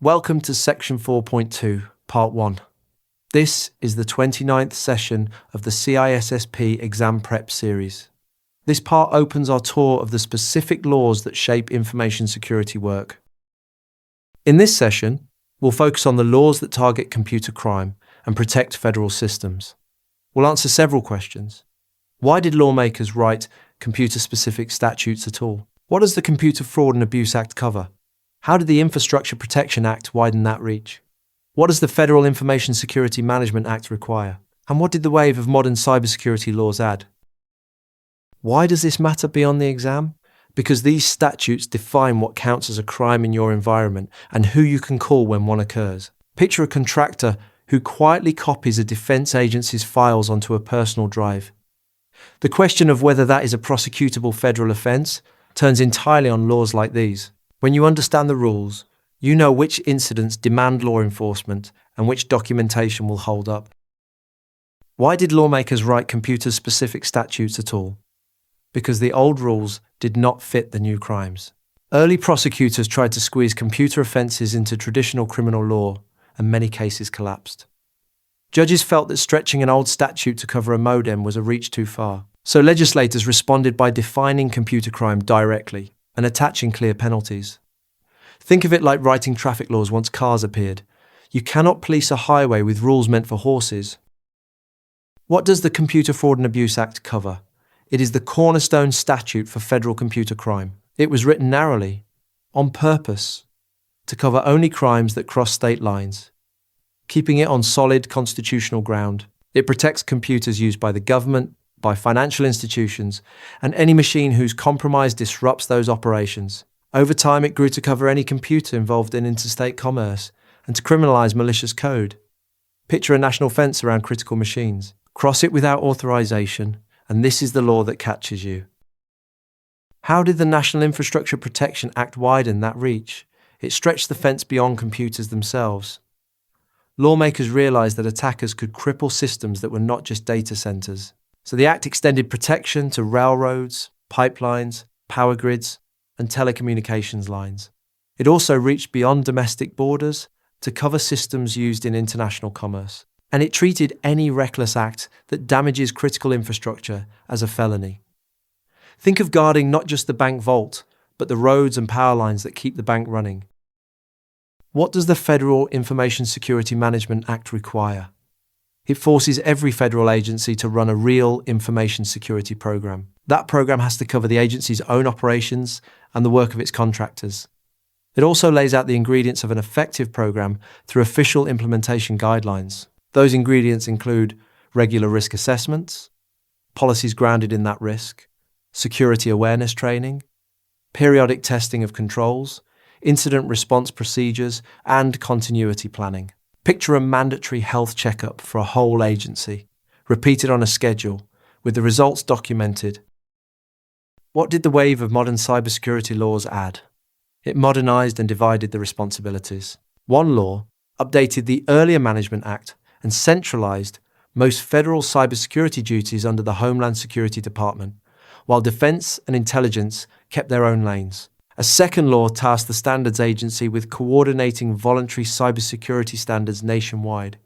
Welcome to Section 4.2, Part 1. This is the 29th session of the CISSP Exam Prep series. This part opens our tour of the specific laws that shape information security work. In this session, we'll focus on the laws that target computer crime and protect federal systems. We'll answer several questions. Why did lawmakers write computer-specific statutes at all? What does the Computer Fraud and Abuse Act cover? How did the Infrastructure Protection Act widen that reach? What does the Federal Information Security Management Act require? And what did the wave of modern cybersecurity laws add? Why does this matter beyond the exam? Because these statutes define what counts as a crime in your environment and who you can call when one occurs. Picture a contractor who quietly copies a defense agency's files onto a personal drive. The question of whether that is a prosecutable federal offense turns entirely on laws like these. When you understand the rules, you know which incidents demand law enforcement and which documentation will hold up. Why did lawmakers write computer-specific statutes at all? Because the old rules did not fit the new crimes. Early prosecutors tried to squeeze computer offences into traditional criminal law, and many cases collapsed. Judges felt that stretching an old statute to cover a modem was a reach too far. So legislators responded by defining computer crime directly and attaching clear penalties. Think of it like writing traffic laws once cars appeared. You cannot police a highway with rules meant for horses. What does the Computer Fraud and Abuse Act cover? It is the cornerstone statute for federal computer crime. It was written narrowly, on purpose, to cover only crimes that cross state lines, keeping it on solid constitutional ground. It protects computers used by the government, by financial institutions, and any machine whose compromise disrupts those operations. Over time, it grew to cover any computer involved in interstate commerce and to criminalize malicious code. Picture a national fence around critical machines. Cross it without authorization, and this is the law that catches you. How did the National Infrastructure Protection Act widen that reach? It stretched the fence beyond computers themselves. Lawmakers realized that attackers could cripple systems that were not just data centers. So the Act extended protection to railroads, pipelines, power grids, and telecommunications lines. It also reached beyond domestic borders to cover systems used in international commerce. And it treated any reckless act that damages critical infrastructure as a felony. Think of guarding not just the bank vault, but the roads and power lines that keep the bank running. What does the Federal Information Security Management Act require? It forces every federal agency to run a real information security program. That program has to cover the agency's own operations and the work of its contractors. It also lays out the ingredients of an effective program through official implementation guidelines. Those ingredients include regular risk assessments, policies grounded in that risk, security awareness training, periodic testing of controls, incident response procedures, and continuity planning. Picture a mandatory health checkup for a whole agency, repeated on a schedule, with the results documented. What did the wave of modern cybersecurity laws add? It modernized and divided the responsibilities. One law updated the earlier Management Act and centralized most federal cybersecurity duties under the Homeland Security Department, while defense and intelligence kept their own lanes. A second law tasked the Standards Agency with coordinating voluntary cybersecurity standards nationwide.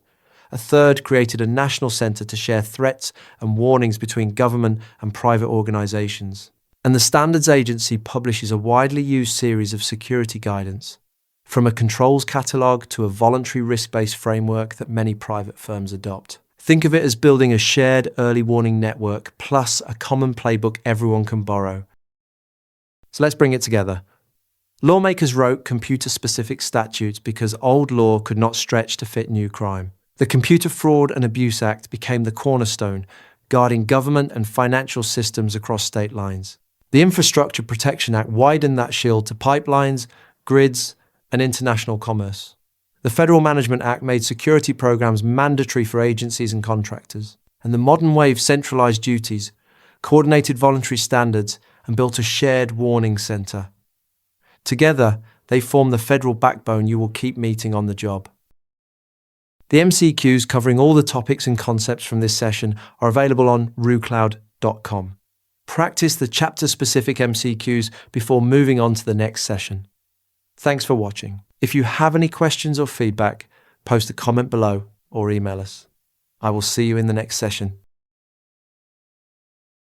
A third created a national center to share threats and warnings between government and private organizations. And the Standards Agency publishes a widely used series of security guidance, from a controls catalog to a voluntary risk-based framework that many private firms adopt. Think of it as building a shared early warning network plus a common playbook everyone can borrow. So let's bring it together. Lawmakers wrote computer-specific statutes because old law could not stretch to fit new crime. The Computer Fraud and Abuse Act became the cornerstone, guarding government and financial systems across state lines. The Infrastructure Protection Act widened that shield to pipelines, grids, and international commerce. The Federal Management Act made security programs mandatory for agencies and contractors. And the modern wave centralized duties, coordinated voluntary standards, and built a shared warning center. Together, they form the federal backbone you will keep meeting on the job. The MCQs covering all the topics and concepts from this session are available on rucloud.com. Practice the chapter-specific MCQs before moving on to the next session. Thanks for watching. If you have any questions or feedback, post a comment below or email us. I will see you in the next session.